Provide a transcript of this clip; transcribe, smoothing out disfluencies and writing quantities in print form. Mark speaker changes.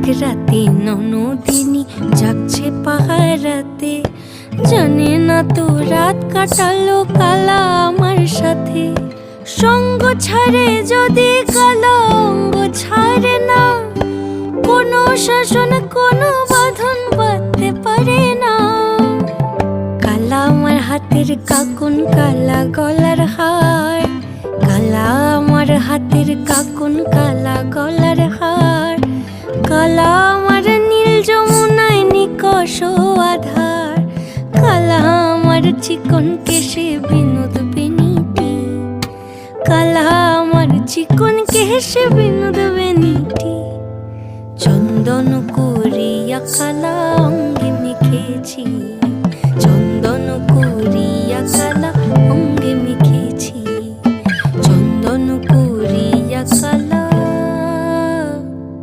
Speaker 1: এক রাতে ননদিনী যাচ্ছে পাহারাতে, জানে না তো রাত কাটালো কালা আমার সাথে। সঙ্গ ছাড়ে যদি কালা অঙ্গ ছাড়ে না, কোনো শাসন কোনো বাঁধন বাঁধতে পারে না। কালা আমার হাতের কাকুন কালা গলার হার, কালা আমার হাতের কাকুন কালা গলার হার, কালা আমার নীল যমুনায় নিকষ আধার, কালা আমার চিকন কেশে বিনোদ বেনিটি, কালা আমার চিকন কেশে বিনোদ বেনিটি। চন্দন করিয়া কালা অঙ্গে মেখেছি